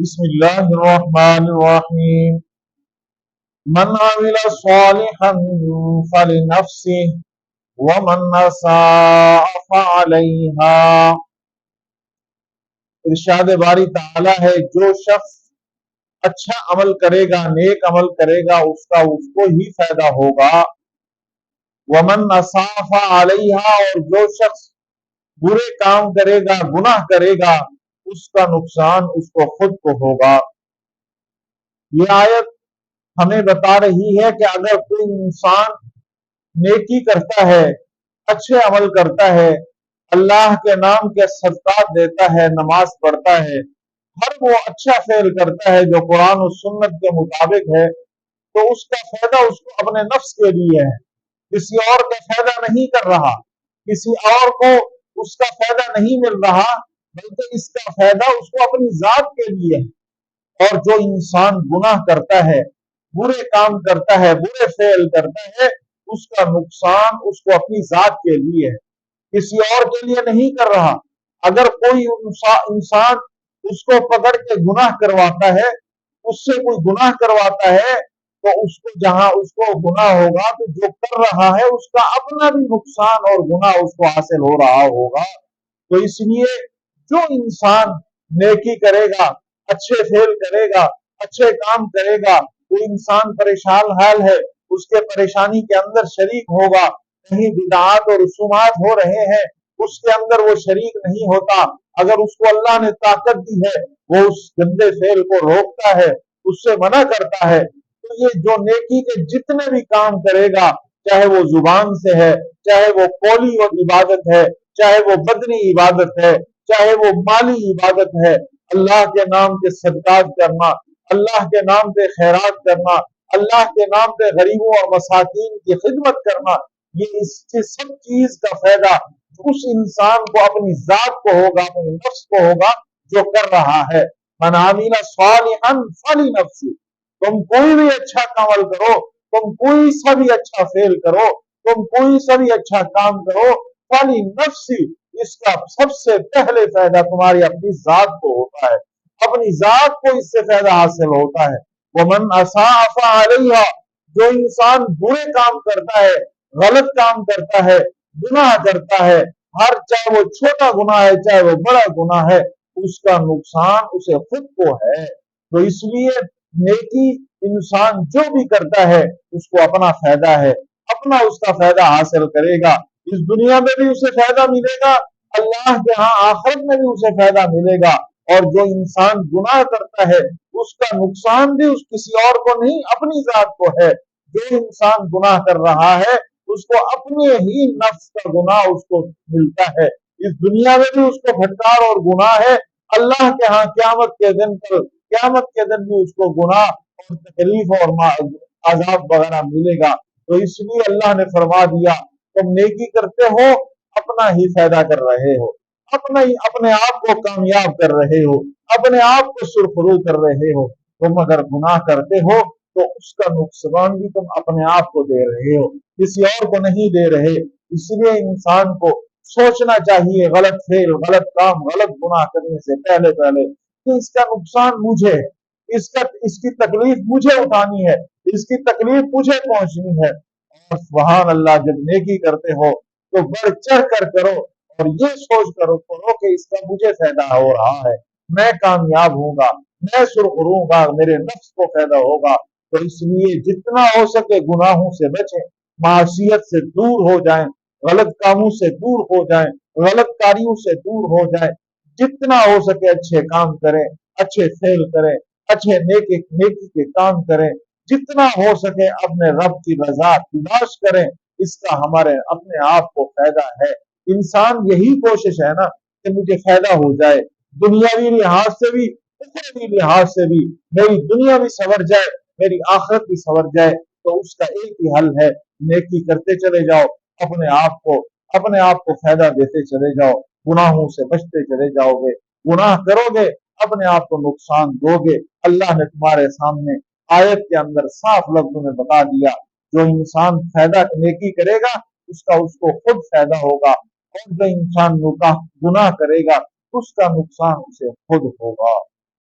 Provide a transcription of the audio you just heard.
بسم اللہ الرحمن الرحیم من عمل صالحا فلنفسه ومن اساء فعليها۔ ارشاد باری تعالی ہے، جو شخص اچھا عمل کرے گا، نیک عمل کرے گا، اس کو ہی فائدہ ہوگا۔ ومن اساء فعليها، اور جو شخص برے کام کرے گا، گناہ کرے گا، اس کا نقصان اس کو خود کو ہوگا۔ یہ آیت ہمیں بتا رہی ہے کہ اگر کوئی انسان نیکی کرتا ہے، اچھے عمل کرتا ہے، اللہ کے نام کے صدقات دیتا ہے، نماز پڑھتا ہے، ہر وہ اچھا فعل کرتا ہے جو قرآن و سنت کے مطابق ہے، تو اس کا فائدہ اس کو اپنے نفس کے لیے ہے، کسی اور کا فائدہ نہیں کر رہا، کسی اور کو اس کا فائدہ نہیں مل رہا، بلکہ اس کا فائدہ اس کو اپنی ذات کے لیے ہے۔ اور جو انسان گناہ کرتا ہے، برے کام کرتا ہے، برے فعل کرتا ہے، اس کا نقصان اس کو اپنی ذات کے لیے ہے، کسی اور کے لیے نہیں کر رہا۔ اگر کوئی انسان اس کو پکڑ کے گناہ کرواتا ہے، اس سے کوئی گناہ کرواتا ہے، تو اس کو جہاں اس کو گناہ ہوگا تو جو کر رہا ہے اس کا اپنا بھی نقصان اور گناہ اس کو حاصل ہو رہا ہوگا۔ تو اس لیے جو انسان نیکی کرے گا، اچھے فعل کرے گا، اچھے کام کرے گا، کوئی انسان پریشان حال ہے، اس کے پریشانی کے اندر شریک ہوگا، کہیں بدعات اور رسومات ہو رہے ہیں، اس کے اندر وہ شریک نہیں ہوتا، اگر اس کو اللہ نے طاقت دی ہے، وہ اس گندے فعل کو روکتا ہے، اس سے منع کرتا ہے، تو یہ جو نیکی کے جتنے بھی کام کرے گا، چاہے وہ زبان سے ہے، چاہے وہ قولی اور عبادت ہے، چاہے وہ بدنی عبادت ہے، چاہے وہ مالی عبادت ہے، اللہ کے نام کے صدقات کرنا، اللہ کے نام پہ خیرات کرنا، اللہ کے نام پہ غریبوں اور مساکین کی خدمت کرنا، یہ اس کی سب چیز کا فائدہ اس انسان کو اپنی ذات کو ہوگا، اپنے نفس کو ہوگا جو کر رہا ہے۔ من عمل صالحا فلنفسه، تم کوئی بھی اچھا عمل کرو، تم کوئی سا بھی اچھا فعل کرو، تم کوئی سا بھی اچھا کام کرو، فلنفسه، اس کا سب سے پہلے فائدہ تمہاری اپنی ذات کو ہوتا ہے، اپنی ذات کو اس سے فائدہ حاصل ہوتا ہے۔ ومن اساء فعلیہا، جو انسان برے کام کرتا ہے، غلط کام کرتا ہے، گناہ کرتا ہے، ہر چاہے وہ چھوٹا گناہ ہے چاہے وہ بڑا گناہ ہے، اس کا نقصان اسے خود کو ہے۔ تو اس لیے نیکی انسان جو بھی کرتا ہے اس کو اپنا فائدہ ہے، اپنا اس کا فائدہ حاصل کرے گا، اس دنیا میں بھی اسے فائدہ ملے گا، اللہ کے ہاں آخرت میں بھی اسے فائدہ ملے گا۔ اور جو انسان گناہ کرتا ہے اس کا نقصان بھی اس کسی اور کو نہیں، اپنی ذات کو ہے۔ جو انسان گناہ کر رہا ہے اس کو اپنے ہی نفس کا گناہ اس کو ملتا ہے، اس دنیا میں بھی اس کو پھٹکار اور گناہ ہے، اللہ کے ہاں قیامت کے دن بھی اس کو گناہ اور تکلیف اور عذاب وغیرہ ملے گا۔ تو اس لیے اللہ نے فرما دیا، تم نیکی کرتے ہو اپنا ہی فائدہ کر رہے ہو، اپنے آپ کو کامیاب کر رہے ہو، اپنے آپ کو سرخرو کر رہے ہو۔ تم اگر گناہ کرتے ہو تو اس کا نقصان بھی تم اپنے آپ کو دے رہے ہو، کسی اور کو نہیں دے رہے۔ اس لیے انسان کو سوچنا چاہیے غلط فعل، غلط کام، غلط گناہ کرنے سے پہلے کہ اس کا نقصان مجھے ہے، اس کی تکلیف مجھے اٹھانی ہے، اس کی تکلیف مجھے پہنچنی ہے۔ اور سبحان اللہ، جب نیکی کرتے ہو تو بڑھ چڑھ کر کرو اور یہ سوچ کرو کہ اس کا مجھے فائدہ ہو رہا ہے، میں کامیاب ہوں گا، میں سرخروں گا، میرے نفس کو فائدہ ہوگا۔ تو اس لیے جتنا ہو سکے گناہوں سے بچیں، معصیت سے دور ہو جائیں، غلط کاموں سے دور ہو جائیں، غلط کاریوں سے دور ہو جائیں، جتنا ہو سکے اچھے کام کریں، اچھے فعل کریں، اچھے نیکی کے کام کریں، جتنا ہو سکے اپنے رب کی رضا تلاش کریں، اس کا ہمارے اپنے آپ کو فائدہ ہے۔ انسان یہی کوشش ہے نا کہ مجھے فائدہ ہو جائے، دنیاوی لحاظ سے بھی، اخروی لحاظ سے بھی، میری دنیا بھی سنور جائے، میری آخرت بھی سنور جائے۔ تو اس کا ایک ہی حل ہے، نیکی کرتے چلے جاؤ، اپنے آپ کو فائدہ دیتے چلے جاؤ، گناہوں سے بچتے چلے جاؤ گے۔ گناہ کرو گے اپنے آپ کو نقصان دو گے۔ اللہ نے تمہارے سامنے آیت کے اندر صاف لفظوں میں بتا دیا، جو انسان فائدہ نیکی کرے گا اس کو خود فائدہ ہوگا، اور جو انسان گناہ کرے گا اس کا نقصان اسے خود ہوگا۔